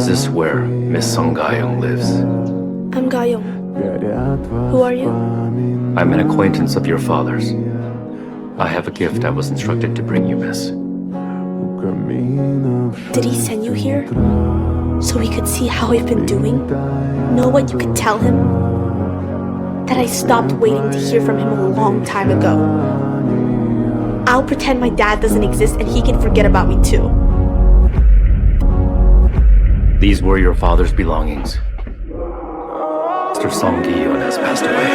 Is this where Miss Sung Gi-Hun lives? I'm Gi-Hun. Who are you? I'm an acquaintance of your father's. I have a gift I was instructed to bring you, miss. Did he send you here? So he could see how I've been doing? Know what you could tell him? That I stopped waiting to hear from him a long time ago. I'll pretend my dad doesn't exist and he can forget about me too. These were your father's belongings. Mr. Song Gi-Hun has passed away.